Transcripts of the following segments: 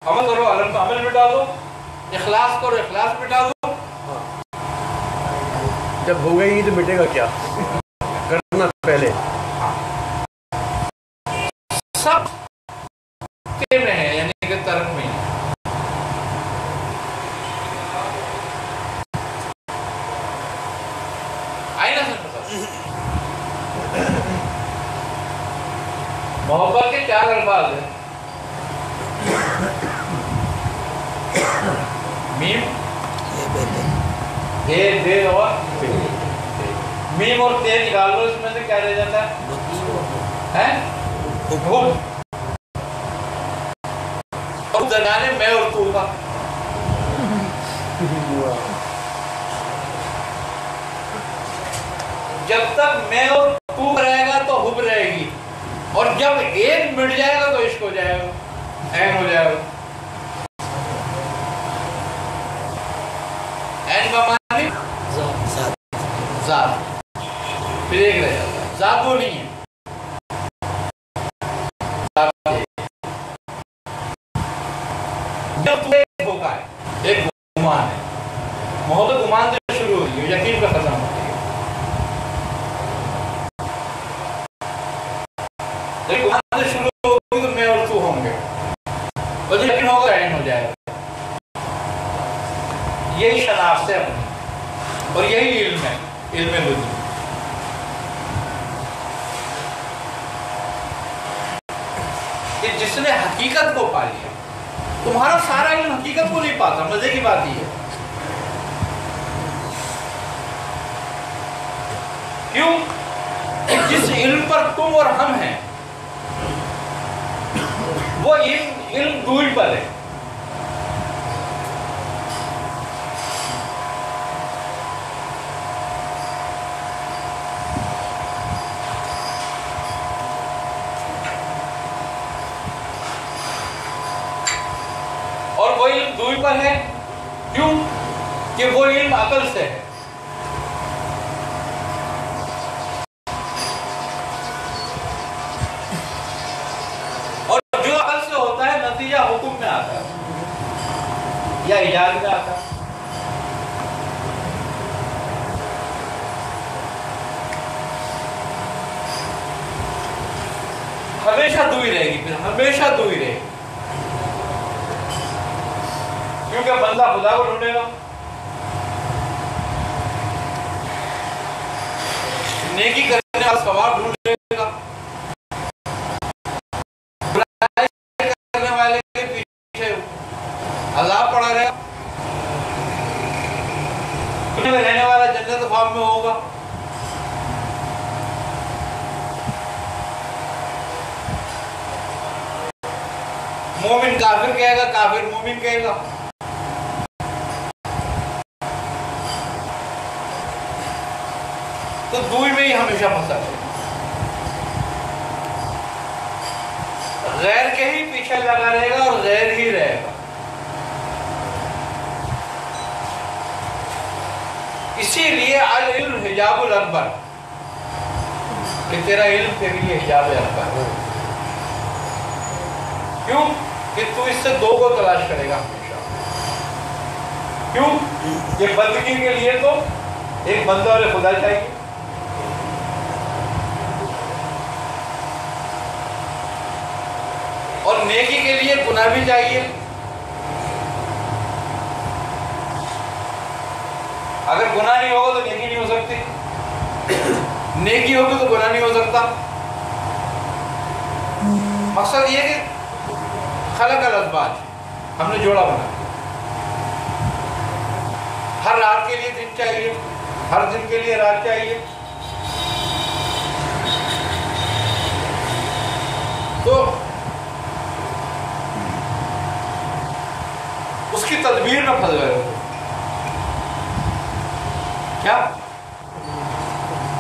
عمل کرو عمل مٹا دو، اخلاص کرو اخلاص مٹا دو. جب ہو گئی تو مٹے گا کیا؟ کرنا پہلے سب کے میں ہے، یعنی کہ ترک میں ہے. آئی نا سمجھ؟ محبت کے 4 الفاظ ہیں. میم، دے اور میم اور تے نکال لو، اس میں سے کیا رہ جاتا ہے؟ حب. اور درمیانے میں اور تو کا. جب تک میں اور تو رہے گا تو حب رہے گی، اور جب ایک مٹ جائے گا تو عشق ہو جائے گا، عین ہو جائے گا. عین بمانی ذات، پھر ایک رہ جاتا ہے. ذات وہ نہیں ہے، جب تو ایک دھوکہ ہے، ایک گمان ہے. محبت گمان سے شروع ہوئی ہے، یقین کا ختم ہوتی ہے. جب گمان سے شروع ہوگی تو میں اور تو ہوں گے، اور جب یقین ہوگا عین ہو جائے گا. یہی شناخت ہے اپنی، اور یہی علم ہے، علم لدن. کہ جس نے حقیقت کو پا لیا، تمہارا سارا علم حقیقت کو نہیں پاتا. مزے کی بات یہ ہے. کیوں؟ جس علم پر تم اور ہم ہیں وہ علم دور پر ہے. اور وہ علم دور پر ہے کیوں؟ کہ وہ علم عقل سے ہے. نتیجہ حکم میں آتا ہے یا ایجاد میں آتا ہے. ہمیشہ دو ہی رہے گی، پھر ہمیشہ دو ہی رہے گی. کیونکہ بندہ خدا کو ڈھونڈے گا، نیکی کرنے والا ثواب ڈھونڈے گا، عذاب پڑا رہا، دنیا میں رہنے والا جنت خواب میں ہوگا. مومن کافر کہے گا، کافر مومن کہے گا. تو دوئی میں ہی ہمیشہ پھنسا ہے. غیر کے ہی پیچھے لگا رہے گا اور غیر ہی رہے گا. اسی لیے العلم حجاب الاکبر، کہ تیرا علم تیرے لیے حجاب اکبر ہے. کیوں؟ کہ تو اس سے 2 کو تلاش کرے گا ہمیشہ. کیوں؟ کہ بندگی کے لیے تو ایک بندہ اور خدا چاہیے، اور نیکی کے لیے گناہ بھی چاہیے. اگر گناہ نہیں ہوگا تو نیکی نہیں ہو سکتی، نیکی ہوگی تو گناہ نہیں ہو سکتا. مقصد یہ کہ خلق الازواج، ہم نے جوڑا بنا. ہر رات کے لیے دن چاہیے، ہر دن کے لیے رات چاہیے. تو اس کی تدبیر میں پھنس گئے ہو کیا؟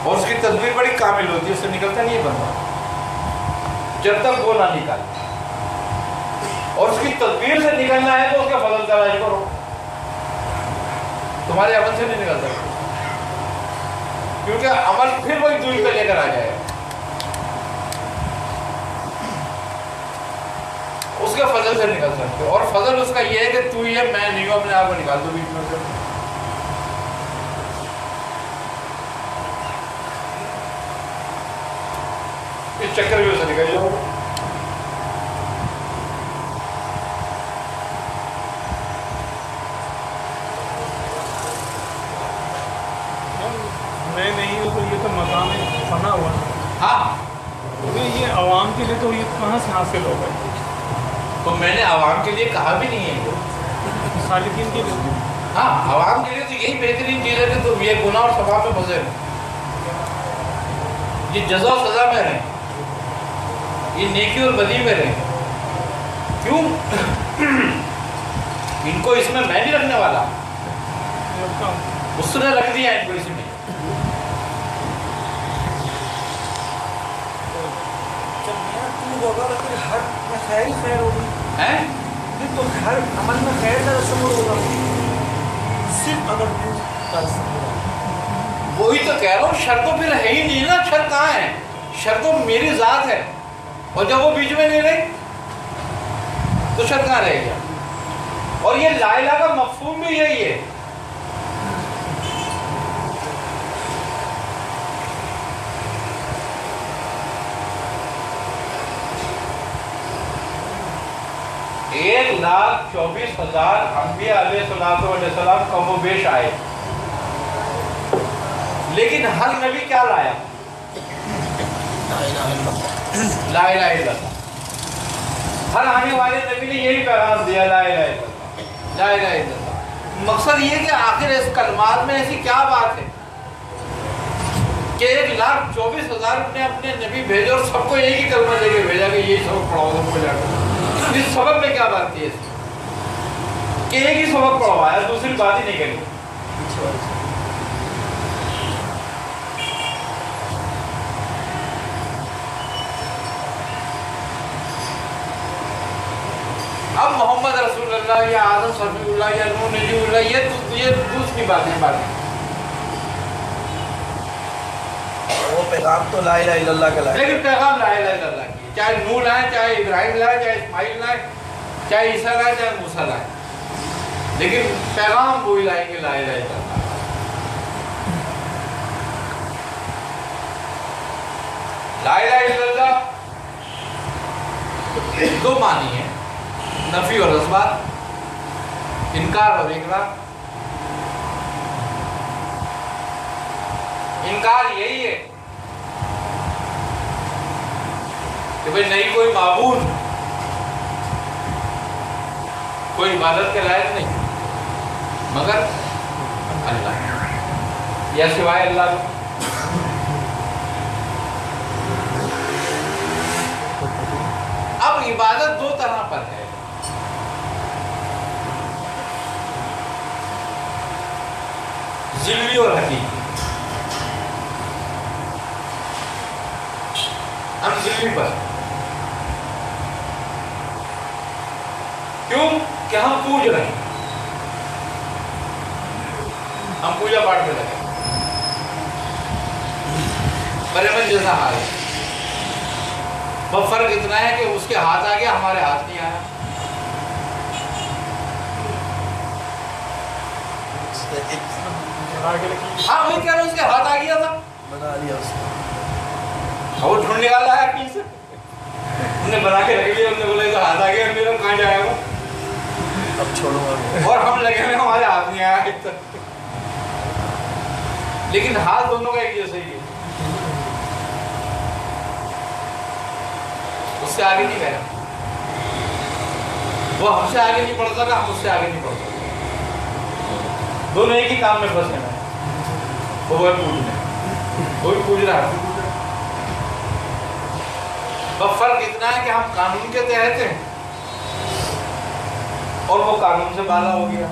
اور اس کی تدبیر بڑی کامل ہوتی ہے، اس سے نکلتا نہیں ہے بندہ جب تک وہ نہ نکالے. اور اس کی تدبیر سے نکلنا ہے تو اس کا فضل تلاش کرو، تمہارے عمل سے نہیں نکل سکتے. کیونکہ عمل پھر وہی دوری پہ لے کر آ جائے. اس اس کے فضل سے نکل سکتے ہو، اور فضل اس کا یہ ہے کہ تو یہ میں نہیں ہوں، اپنے آپ کو نکال دو بیچ میں سے. اس چکر بھی اسے نکل جاؤ. میں نہیں ہوں تو یہ تو مقام فنا ہوا. ہاں یہ عوام کے لیے تو یہ کہاں سے حاصل ہوگا؟ تو میں نے عوام کے لیے کہا بھی نہیں ہے، سالکین کے لیے. ہاں عوام کے لیے تو یہی بہترین چیز ہے کہ تم یہ گناہ اور ثواب میں پھنسے رہے، یہ جزا و سزا میں رہیں، یہ نیکی اور بدی میں رہیں. کیوں؟ ان کو اس میں نہیں رکھنے والا، اس نے رکھ دیا ان کو اس میں. ہوگا پھر ہر میں خیر ہی خیر ہوگی ہیں تو ہر عمل میں خیر کا شمول ہوگا صرف اگر تو کر سکے. وہی تو کہہ رہا ہوں، شر تو پھر ہے ہی نہیں نا. شر کہاں ہے؟ شر تو میری ذات ہے، اور جب وہ بیچ میں نہیں رہی تو شر کہاں رہے گا؟ اور یہ لا الہ کا مفہوم بھی یہی ہے. ایک 1,24,000 انبیاء علیہ السلام کم و بیش آئے، لیکن ہر نبی کیا لایا؟ لا الہ الا اللہ. ہر آنے والے نبی نے یہی پیغام دیا، لا الہ الا اللہ، لا الہ الا اللہ. مقصد یہ کہ آخر اس کلمات میں ایسی کیا بات ہے کہ 1,24,000 نے اپنے نبی بھیجے اور سب کو ایک ہی کلمہ دے کے بھیجا کہ یہی سبق پڑھاؤ سب کو جا کر. اس سبق میں کیا بات تھی کہ ایک ہی سبق پڑھوایا، دوسری بات ہی نہیں کری. اب محمد رسول اللہ یا آدم صفی اللہ یا نوح نجی اللہ یہ دوسری باتیں وہ پیغام تو لا الہ الا اللہ کا لائے، لیکن پیغام لا الہ الا اللہ کی، چاہے نوح لائے، چاہے ابراہیم لائے، چاہے اسماعیل لائے، چاہے عیسیٰ لائے، چاہے موسیٰ لائے، لیکن پیغام وہی لائیں گے، لا الہ الا اللہ. لا الہ الا اللہ دو معنی ہیں، نفی اور اثبات، انکار اور اقرار. انکار یہی ہے کہ بھئی نہیں کوئی معبود، کوئی عبادت کے لائق نہیں مگر اللہ یا سوائے اللہ. اب عبادت دو طرح پر ہے، ذلی اور حقیقی. ہم ذلی پر کیوں کہ ہم پوج رہے ہیں، ہم پوجا پاٹ میں لگے. مریم جیسا حال ہے، بس فرق اتنا ہے کہ اس کے ہاتھ آ گیا، ہمارے ہاتھ نہیں آیا. ہاں وہی کہہ رہا ہوں، اس کے ہاتھ آ گیا تھا، بنا لیا اس نے. وہ ڈھونڈ نکالا ہے اپنی سے، انہوں نے بنا کے رکھ لیا، انہوں نے بولا تو ہاتھ آ گیا، میرا کہاں جائے گا، اب چھوڑوں گا. اور ہم لگے ہوئے ہمارے ہاتھ نہیں آیا اب تک. لیکن ہاتھ دونوں کا ایک جیسا ہی ہے، اس سے آگے نہیں گیا. وہ ہم سے آگے نہیں بڑھ سکا، ہم اس سے آگے نہیں بڑھ سکا. دونوں ایک ہی کام میں پھنسے ہیں، وہ ہے پوجنا، وہ بھی پوج رہا ہے. بس فرق اتنا ہے کہ ہم قانون کے تحت ہیں اور وہ قانون سے بالا ہو گیا.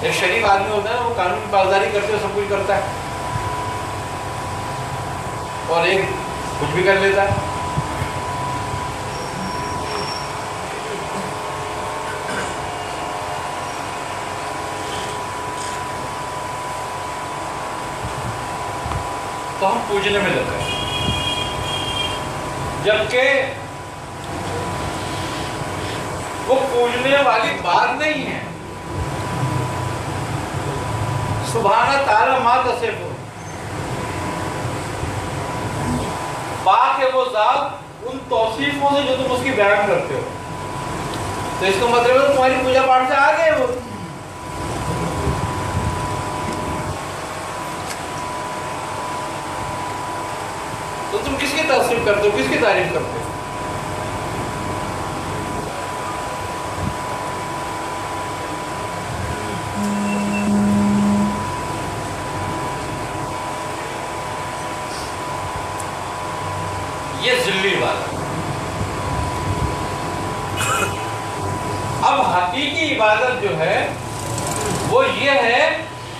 ایک شریف آدمی ہوتا ہے نا، وہ قانون کی پاسداری کرتے ہوئے سب کچھ کرتا ہے، اور ایک کچھ بھی کر لیتا ہے. تو ہم پوجنے میں لگ گئے، جبکہ وہ پوجنے والی بات نہیں ہے. سبحانہ تعالی ما تصف پاک ہے وہ ذات ان توصیفوں سے جو تم اس کی بیان کرتے ہو. تو اس کا مطلب ہے تمہاری پوجا پاٹ سے آگے ہے وہ. تو تم کس کی توصیف کرتے ہو, کس کی تعریف کرتے ہو؟ یہ ذلی بات ہے. اب حقیقی عبادت جو ہے وہ یہ ہے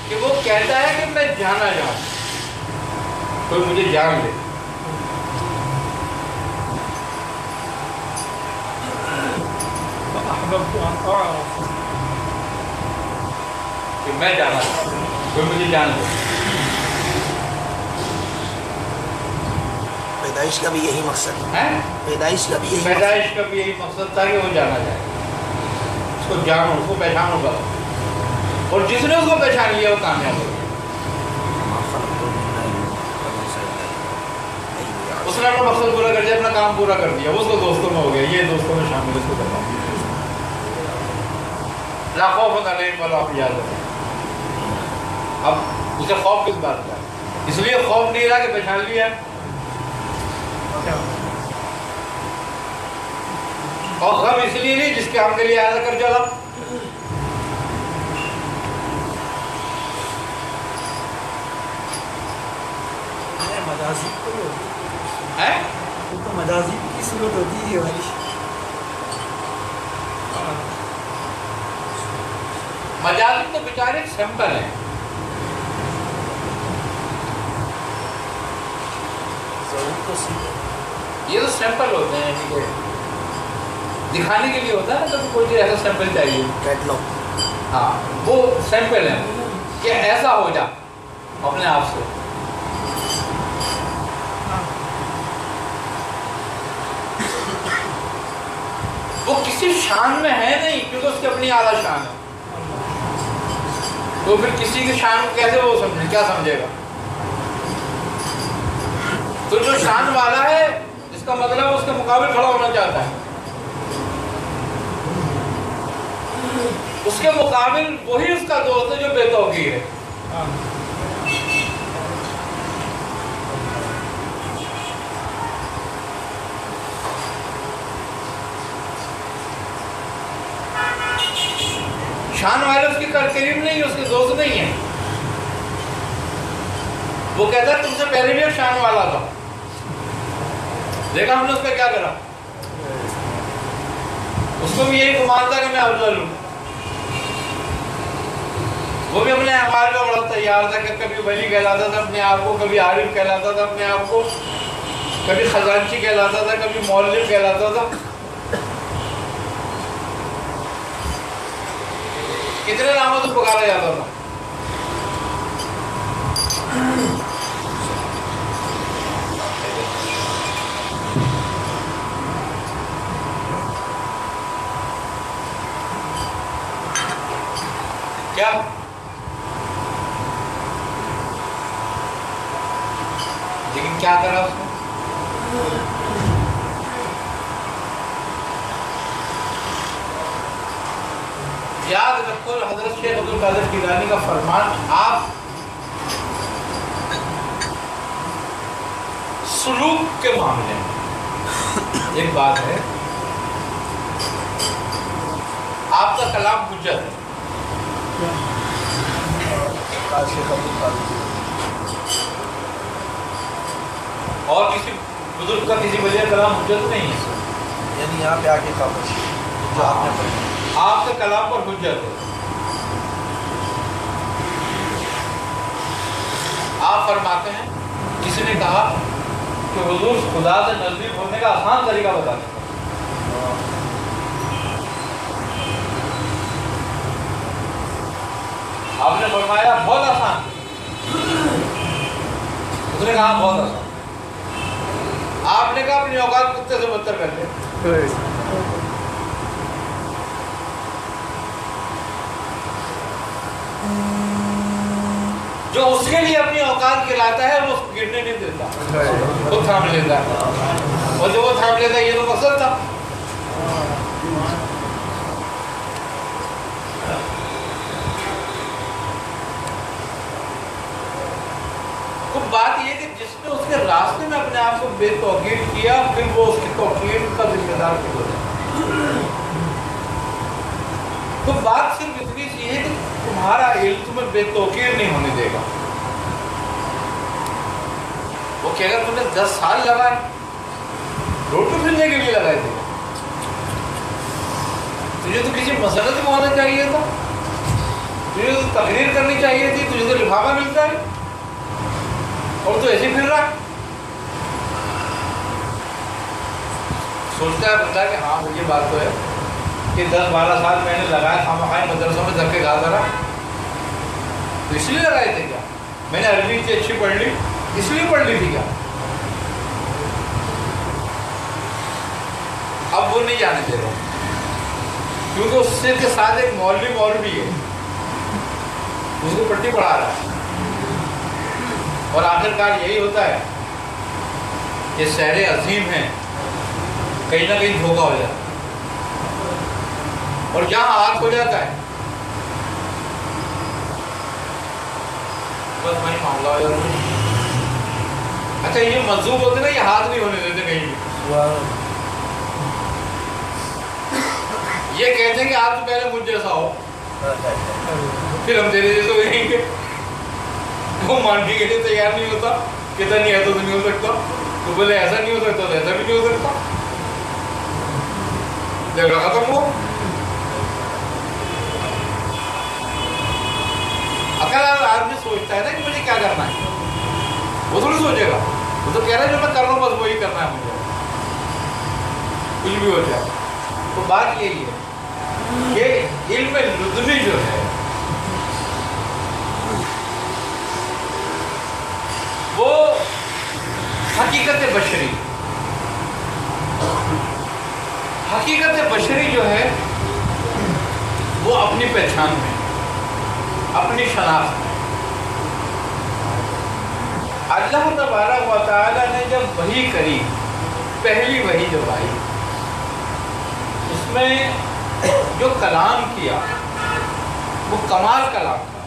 کہ وہ کہتا ہے کہ میں جانا جاؤں, کوئی مجھے جان لے. کہ میں جانا چاہتا ہوں, کوئی مجھے جان لے. پیدائش کا بھی یہی مقصد ہے, پیدائش کا بھی یہی پیدائش کا بھی یہی مقصد تھا کہ وہ جانا جائے, اس کو جانو, اس کو پہچانو گا, اور جس نے اس کو پہچان لیا وہ کامیاب ہو گیا. اس نے اپنا مقصد پورا کر دیا, اپنا کام پورا کر دیا, وہ اس کو دوستوں میں ہو گیا, یہ دوستوں میں شامل, اس کو کرتا ہوں. لا خوف علیہم ولا هم یحزنون. اب اسے خوف کس بات کا ہے؟ اس لیے خوف نہیں رہا کہ پہچان لیا, اور غم اس لیے نہیں جس کے ہم کے لیے آیا کر جا. مجازی ہے تو مجازی کی صورت ہوتی ہے والی. مجازی تو بیچارے ایک سیمپل ہیں. ضرور تو سی یہ تو سیمپل ہوتے ہیں, ٹھیک ہے, دکھانے کے لیے ہوتا ہے نا, تو کوئی ایسا سیمپل چاہیے. کیٹلاگ. ہاں وہ سیمپل ہے کہ ایسا ہو جا اپنے آپ سے. وہ کسی شان میں ہے نہیں کیونکہ اس کی اپنی اعلیٰ شان ہے. تو پھر کسی کی شان کو کیسے وہ سمجھے, کیا سمجھے گا؟ تو جو شان والا ہے اس کا مطلب اس کے مقابل کھڑا ہونا چاہتا ہے. اس کے مقابل وہی اس کا دوست ہے جو بے توقیر ہے. شان والے اس کے قریب نہیں, اس کے دوست نہیں ہیں. وہ کہتا ہے تم سے پہلے بھی ایک شان والا تھا, دیکھا ہم نے اس کا کیا کرا. اس کو بھی یہی گمان تھا کہ میں افضل ہوں. وہ بھی اپنے اعمال کا بڑا تیار تھا کہ کبھی ولی کہلاتا تھا اپنے آپ کو, کبھی عارف کہلاتا تھا اپنے آپ کو, کبھی خزانچی کہلاتا تھا, کبھی مولوی کہلاتا تھا. کتنے ناموں سے پکارا جاتا تھا. کیا لیکن کیا کرا اس نے؟ یاد رکھو حضرت شیخ عبد القادر جیلانی کا فرمان, آپ سلوک کے معاملے میں ایک بات ہے, آپ کا کلام حجت ہے. اور کسی بزرگ کا کسی ولی کلام حجت نہیں ہے. یعنی یہاں پہ آگے خاموشی جو آپ نے پڑھی, آپ کے کلام پر حجت ہے. آپ فرماتے ہیں کسی نے کہا کہ حضور خدا سے نزدیک ہونے کا آسان طریقہ بتا دیں. آپ نے فرمایا بہت آسان. اس نے کہا بہت آسان. آپ نے کہا اپنی اوقات کتے سے بدتر کر لیں. اس کے لیے اپنی اوقات کھلاتا ہے اور اس کو گرنے نہیں دیتا، وہ تھام لیتا ہے، اور جو وہ تھام لیتا ہے یہ تو مقصد تھا۔ تو بات یہ کہ جس نے اس کے راستے میں اپنے آپ کو بے توقیر کیا، پھر وہ اس کی توقیر کا ذمہ دار ہو جائے۔ تو بات صرف اتنی سی ہے کہ تمہارا علم تمہیں بے توقیر نہیں ہونے دے گا۔ وہ کہ اگر تم نے 10 سال لگائے، روٹو پھرنے کے لیے لگائے تھے، تجھے تو کسی مسئلے میں ہونا چاہیے تھا، تجھے تو تقریر کرنی چاہیے تھی، تجھے تو لفافہ ملتا ہے اور تو ایسے پھر رہا۔ سوچتا ہے بندہ کہ ہاں یہ بات تو ہے کہ 10-12 سال میں نے لگایا تھا، خامخواہ مدرسوں میں دھکے کھاتا رہا، تو اس لیے لگائے تھے کیا؟ میں نے عربی سے اچھی پڑھ لی، اس لیے پڑھ لی تھی کیا؟ اب وہ نہیں جانے دے رہا، کیونکہ اس سے کے ساتھ ایک مولوی ہے، اس کو پٹی پڑھا رہا ہے، اور آخرکار یہی ہوتا ہے کہ سحر عظیم ہیں، کہیں نہ کہیں دھوکہ ہو جاتا ہے، اور جہاں ہاتھ ہو جاتا ہے بس وہیں معاملہ ہو جاتا ہے۔ اچھا یہ منظور ہوتے نا، یہ ہاتھ نہیں ہونے دیتے کہیں بھی، یہ کہتے ہیں کہ آپ تو پہلے مجھ جیسا ہو، پھر ہم تیرے جیسے ہو جائیں گے۔ وہ ماننے کے لیے تیار نہیں ہوتا، کہتا نہیں ایسا تو نہیں ہو سکتا، تو بولے ایسا نہیں ہو سکتا تو ایسا بھی نہیں ہو سکتا، جھگڑا ختم ہوا۔ عقل آدمی سوچتا ہے نا کہ مجھے کیا کرنا ہے، وہ تھوڑی سوچے گا، وہ تو کہہ رہا ہے جو میں کر رہا ہوں بس وہی کرنا ہے مجھے، کچھ بھی ہو جائے۔ تو بات یہی ہے کہ علم لدنی جو ہے وہ حقیقت بشری، حقیقت بشری جو ہے وہ اپنی پہچان میں، اپنی شناخت میں، اللہ تبارک و تعالیٰ نے جب وحی کری، پہلی وحی جب آئی، اس میں جو کلام کیا وہ کمال کلام تھا،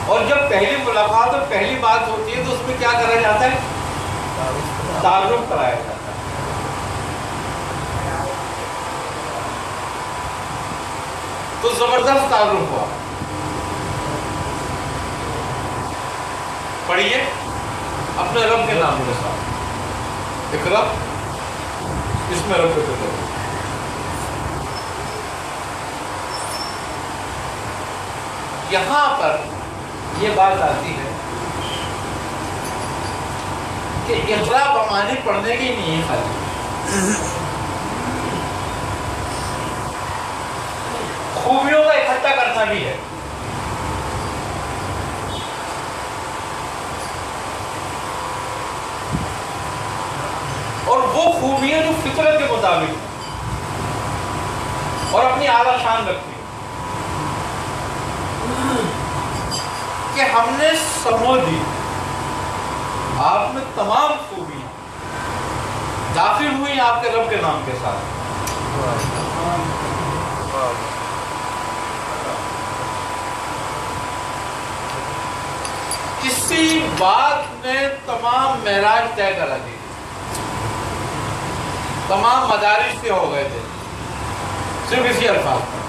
اور جب پہلی ملاقات اور پہلی بات ہوتی ہے تو اس میں کیا کرا جاتا ہے؟ تعارف کرایا جاتا ہے۔ تو زبردست تعارف ہوا۔ پڑھیے اپنے رب کے نام کے ساتھ، اقرا، اس میں رب کے نام۔ یہاں پر یہ بات آتی ہے کہ اقرا بمعنی پڑھنے کی نہیں ہے، خالی خوبیوں کا اکٹھا کرنا بھی ہے۔ اور وہ خوبیاں جو فطرت کے مطابق اور اپنی اعلیٰ شان رکھتی ہے، کہ ہم نے سمو دی، آپ میں تمام خوبیاں داخل ہوئی آپ کے رب کے نام کے ساتھ۔ کسی بات نے تمام معراج طے کرا دی، تمام مدارج سے ہو گئے تھے صرف اسی الفاظ میں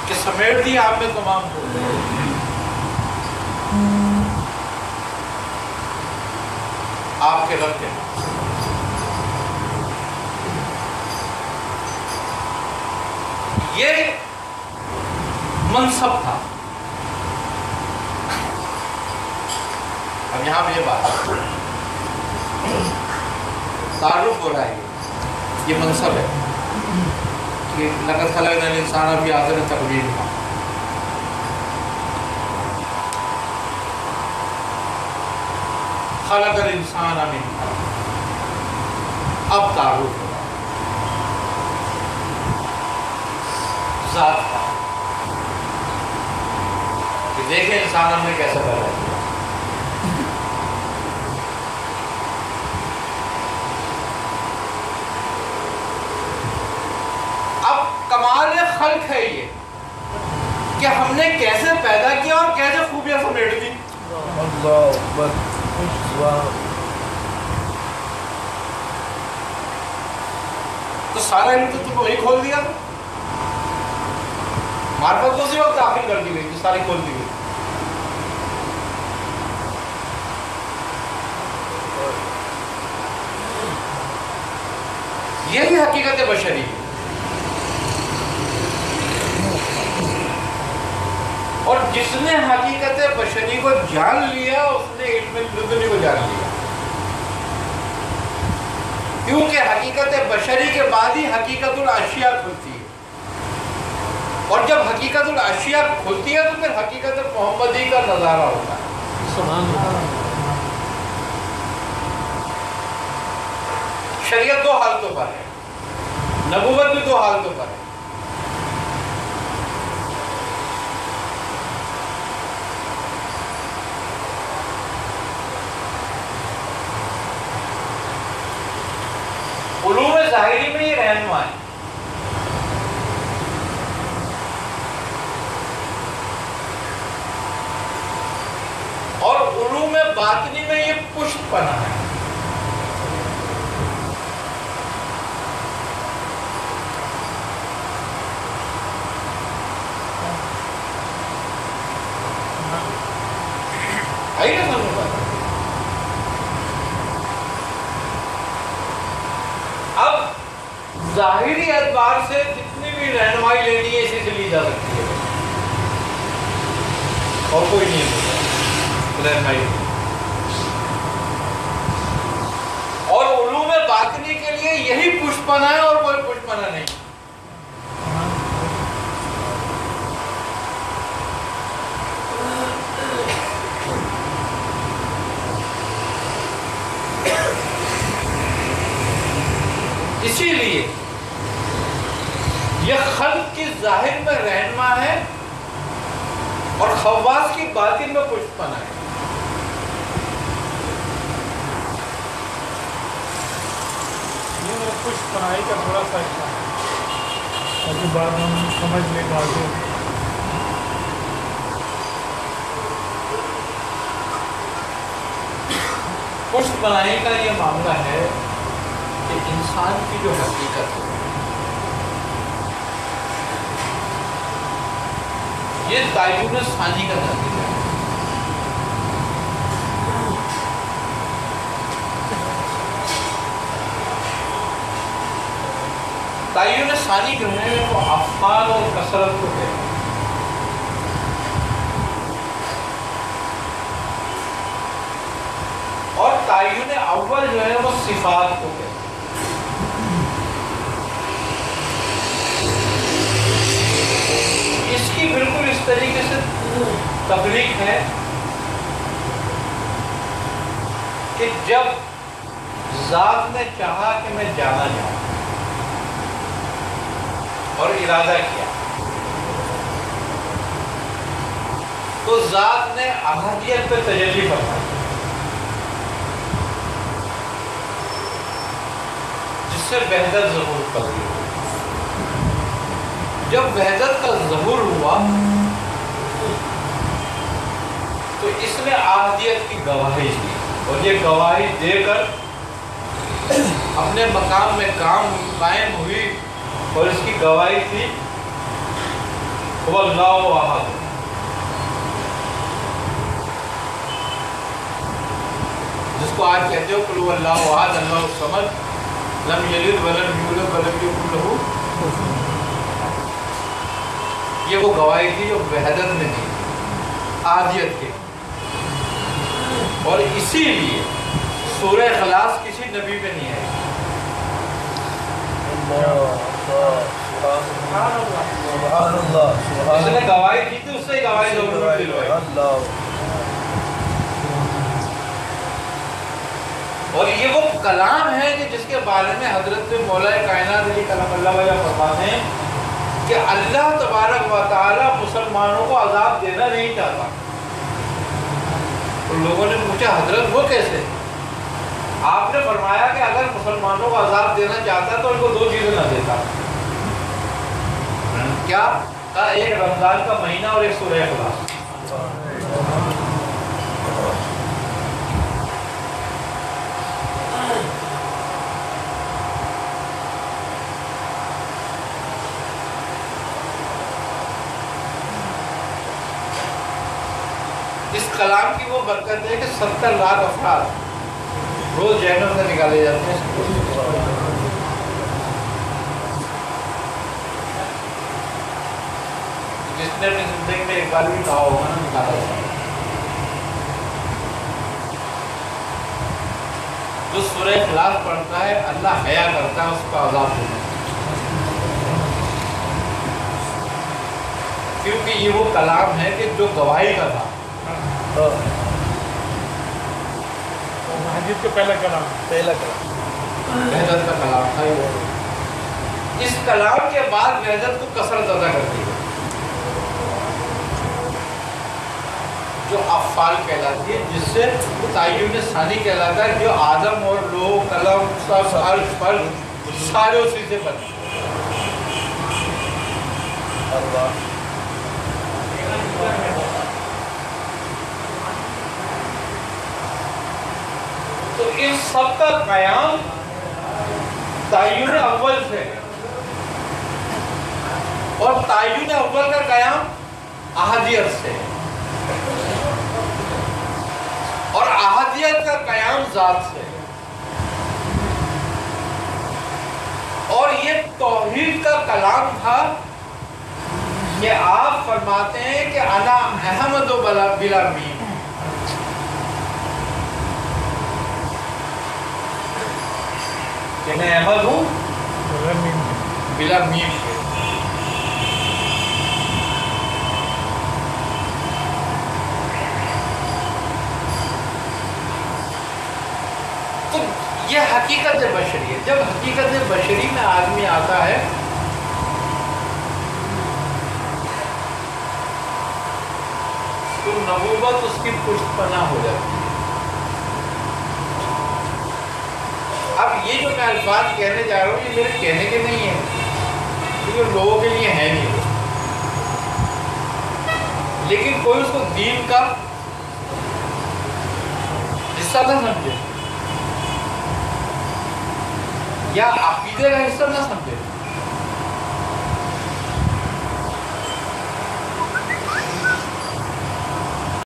کہ سمیٹ دی آپ نے تمام کو۔ آپ کے رب کے یہ منصب تھا۔ اب یہاں پہ یہ بات تعارف ہو رہا ہے، یہ منصب ہے کہ لقد خلقنا الانسان فی احسن تقویم، خلق الانسان من اب تعارف ہو رہا ذات کا، دیکھیں انسان ہم نے کیسے پیدا کیا. اب کمال خلق ہے یہ کہ ہم نے کیسے پیدا کیا اور کیسے خوبیاں سمیٹ دی. اللہ اکبر. تو سارا علم تو تم وہی کھول دیا. معرفت اسی وقت داخل کر دی گئی کہ ساری کھول دی گئی. یہ بھی حقیقت بشری ہے. اور جس نے حقیقت بشری کو جان لیا اس نے علم لدنی کو جان لیا. کیونکہ حقیقت بشری کے بعد ہی حقیقت الاشیاء کھلتی ہے. اور جب حقیقت الاشیاء کھلتی ہے تو پھر حقیقت محمدی کا نظارہ ہوتا ہے. سبحان اللہ. شریعت دو حالتوں پر ہے, نبوت بھی دو حالتوں پر ہے. علوم ظاہری میں یہ رہنما ہے, اور علوم باطنی میں یہ پشت پناہ ہے. آئی نا سمجھ بات. اب ظاہری اعتبار سے جتنی بھی رہنمائی لینی ہے اسی سے لی جا سکتی ہے, اور کوئی نہیں ہے رہنمائی. اور علوم باطنی کے لیے یہی پشت پناہ ہے اور کوئی پشت پناہ نہیں. اسی لیے یہ خلق کی ظاہر میں رہنما ہے اور خواص کی باطن میں پشت پناہ ہے. یہ میرا کچھ پڑھائی کا تھوڑا سا حصہ ہے تاکہ بعد ہم سمجھ لیں باتیں. پشت پناہی کا یہ معاملہ ہے کہ انسان کی جو حقیقت ہے یہ تعین ثانی کا نتیجہ ہے. تعین ثانی جو ہے وہ افعال اور کثرت کو ہے, اور تعین اول جو ہے وہ صفات کو ہے. اس کی بالکل اس طریقے سے تفریق ہے کہ جب ذات نے چاہا کہ میں جانا جاؤں اور ارادہ کیا تو ذات نے احادیت پہ تجلی فرمائی, جس سے وحدت ظہور کر دی. جب وحدت کا ظہور ہوا تو اس نے احادیت کی گواہی دی, اور یہ گواہی دے کر اپنے مقام میں قائم ہوئی, اور اس کی گواہی تھی هو اللہ احد. جس کو آج کہتے ہو قل هو اللہ احد اللہ الصمد لم یلد ولم یولد ولم یکن لہ کفوا. یہ وہ گواہی تھی جو وحدت میں دی احادیت کے. اور اسی لیے سورہ اخلاص کسی نبی پہ نہیں آئی. سبحان اللہ. اس نے گواہی دی تھی, اس سے گواہی دلوائی. اور یہ وہ کلام ہے کہ جس کے بارے میں حضرت مولا کائنات علی کلام اللہ وجہ فرماتے ہیں کہ اللہ تبارک و تعالی مسلمانوں کو عذاب دینا نہیں چاہتا. تو لوگوں نے پوچھا حضرت وہ کیسے؟ آپ نے فرمایا کہ اگر مسلمانوں کو عذاب دینا چاہتا تو ان کو دو چیزیں نہ دیتا. کیا؟ ایک رمضان کا مہینہ اور ایک سورہ اخلاص. اس کلام کی وہ برکت ہے کہ 70 لاکھ افراد روز جہنم سے نکالے جاتے ہیں. جس نے اپنی زندگی میں ایک بار بھی کہا ہوگا نا نکالا جاتا ہے. جو سورہ اخلاص پڑھتا ہے اللہ حیا کرتا ہے اس کو عذاب دینے سے. کیونکہ یہ وہ کلام ہے کہ جو گواہی کا تھا. مسجد کا پہلا کلام وحدت کا کلام تھا. اس کلام کے بعد وحدت کو کثرت ادا کرتی ہے جو افعال کہلاتی ہے, جس سے تعین ثانی کہلاتا ہے, جو آدم اور لوح قلم سب عرش پر سارے اسی سے بنے. تو ان سب کا قیام تعین اول سے, اور تعین اول کا قیام احدیت سے, اور احدیت کا قیام ذات سے. اور یہ توحید کا کلام تھا کہ آپ فرماتے ہیں کہ انا احمد و بلا میم, کہ میں احمد ہوں بلا میم کے. تو یہ حقیقت بشری ہے. جب حقیقت بشری میں آدمی آتا ہے تو نبوت اس کی پشت پناہ ہو جاتی ہے. اب یہ جو میں الفاظ کہنے جا رہا ہوں یہ میرے کہنے کے نہیں ہیں, کیونکہ لوگوں کے لیے ہے نہیں, لیکن کوئی اس کو دین کا حصہ نہ سمجھے یا عقیدے کا حصہ نہ سمجھے.